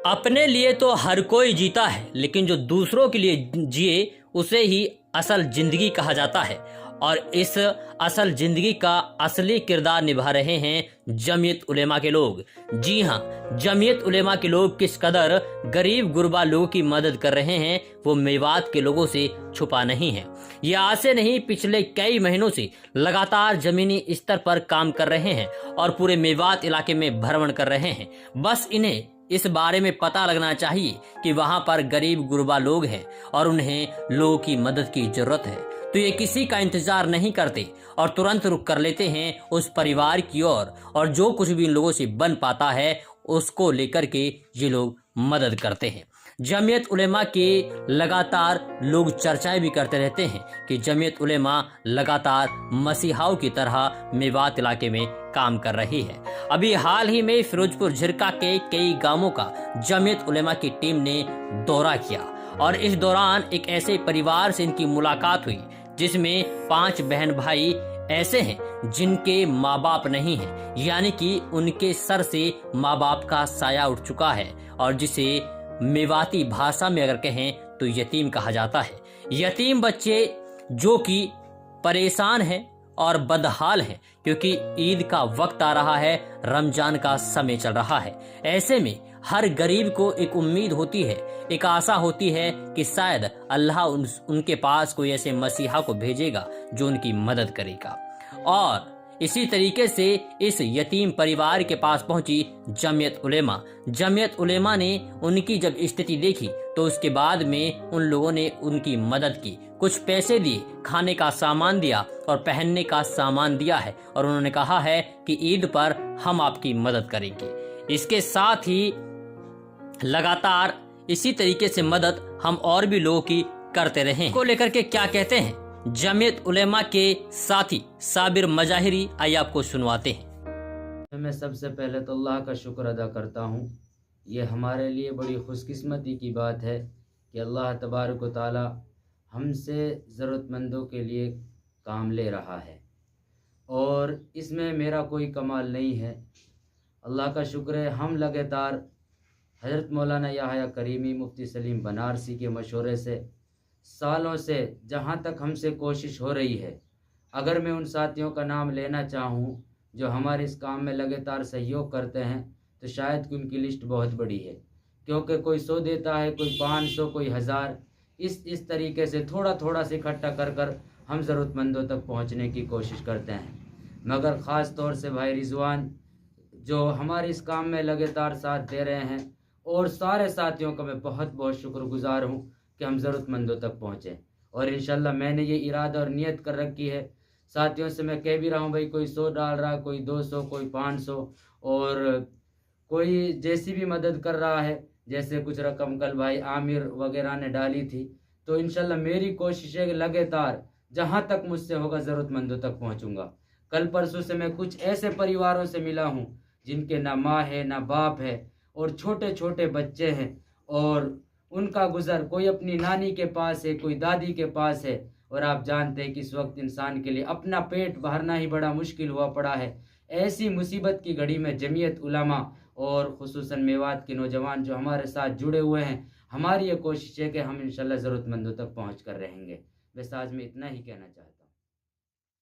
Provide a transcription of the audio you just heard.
अपने लिए तो हर कोई जीता है, लेकिन जो दूसरों के लिए जिए उसे ही असल जिंदगी कहा जाता है। और इस असल जिंदगी का असली किरदार निभा रहे हैं जमीयत उलेमा के लोग। जी हाँ, जमीयत उलेमा के लोग किस कदर गरीब गुरबा लोगों की मदद कर रहे हैं वो मेवात के लोगों से छुपा नहीं है। ये आज से नहीं, पिछले कई महीनों से लगातार जमीनी स्तर पर काम कर रहे हैं और पूरे मेवात इलाके में भ्रमण कर रहे हैं। बस इन्हें इस बारे में पता लगना चाहिए कि वहां पर गरीब गुरबा लोग हैं और उन्हें लोगों की मदद की जरूरत है, तो ये किसी का इंतजार नहीं करते और तुरंत रुक कर लेते हैं उस परिवार की ओर और जो कुछ भी इन लोगों से बन पाता है उसको लेकर के ये लोग मदद करते हैं। जमीयत उलेमा के लगातार लोग चर्चाएं भी करते रहते हैं कि जमीयत उलेमा लगातार मसीहाओं की तरह मेवात इलाके में काम कर रही है। अभी हाल ही में फिरोजपुर झिरका के कई गांवों का जमीयत उलेमा की टीम ने दौरा किया और इस दौरान एक ऐसे परिवार से इनकी मुलाकात हुई जिसमें 5 बहन भाई ऐसे हैं जिनके माँ बाप नहीं हैं, यानी कि उनके सर से माँ बाप का साया उठ चुका है और जिसे मेवाती भाषा में अगर कहें तो यतीम कहा जाता है। यतीम बच्चे जो कि परेशान हैं और बदहाल हैं क्योंकि ईद का वक्त आ रहा है, रमजान का समय चल रहा है। ऐसे में हर गरीब को एक उम्मीद होती है, एक आशा होती है कि शायद अल्लाह उनके पास कोई ऐसे मसीहा को भेजेगा जो उनकी मदद करेगा। और इसी तरीके से इस यतीम परिवार के पास पहुंची जमीयत उलेमा। जमीयत उलेमा ने उनकी जब स्थिति देखी तो उसके बाद में उन लोगों ने उनकी मदद की, कुछ पैसे दिए, खाने का सामान दिया और पहनने का सामान दिया है और उन्होंने कहा है कि ईद पर हम आपकी मदद करेंगे। इसके साथ ही लगातार इसी तरीके से मदद हम और भी लोगों की करते रहे को लेकर के क्या कहते हैं जमीयत उलेमा के साथी साबिर मजाहिरी, आइए आपको सुनवाते हैं। मैं सबसे पहले तो अल्लाह का शुक्र अदा करता हूँ। ये हमारे लिए बड़ी खुशकिस्मती की बात है कि अल्लाह तबारक व तआला हमसे ज़रूरतमंदों के लिए काम ले रहा है और इसमें मेरा कोई कमाल नहीं है। अल्लाह का शुक्र है, हम लगातार हज़रत मौलाना याहया करीमी मुफ्ती सलीम बनारसी के मशवरे से सालों से जहाँ तक हमसे कोशिश हो रही है, अगर मैं उन साथियों का नाम लेना चाहूँ जो हमारे इस काम में लगातार सहयोग करते हैं तो शायद कि उनकी लिस्ट बहुत बड़ी है, क्योंकि कोई 100 देता है, कोई 500, कोई 1000, इस तरीके से थोड़ा थोड़ा से इकट्ठा कर कर हम ज़रूरतमंदों तक पहुँचने की कोशिश करते हैं। मगर ख़ास तौर से भाई रिजवान जो हमारे इस काम में लगातार साथ दे रहे हैं और सारे साथियों का मैं बहुत बहुत शुक्रगुजार हूँ कि हम ज़रूरतमंदों तक पहुँचें। और इंशाल्लाह मैंने ये इरादा और नियत कर रखी है। साथियों से मैं कह भी रहा हूँ भाई, कोई 100 डाल रहा, कोई 200, कोई 500 और कोई जैसी भी मदद कर रहा है, जैसे कुछ रकम कल भाई आमिर वगैरह ने डाली थी। तो इंशाल्लाह मेरी कोशिश है कि लगातार जहाँ तक मुझसे होगा ज़रूरतमंदों तक पहुँचूँगा। कल परसों से मैं कुछ ऐसे परिवारों से मिला हूँ जिनके ना माँ है ना बाप है और छोटे छोटे बच्चे हैं और उनका गुजर कोई अपनी नानी के पास है, कोई दादी के पास है। और आप जानते हैं कि इस वक्त इंसान के लिए अपना पेट भरना ही बड़ा मुश्किल हुआ पड़ा है। ऐसी मुसीबत की घड़ी में जमीयत उलमा और खुसूसन मेवात के नौजवान जो हमारे साथ जुड़े हुए हैं, हमारी ये कोशिश है कि हम इंशाल्लाह ज़रूरतमंदों तक पहुँच कर रहेंगे। बस आज मैं इतना ही कहना चाहता हूँ।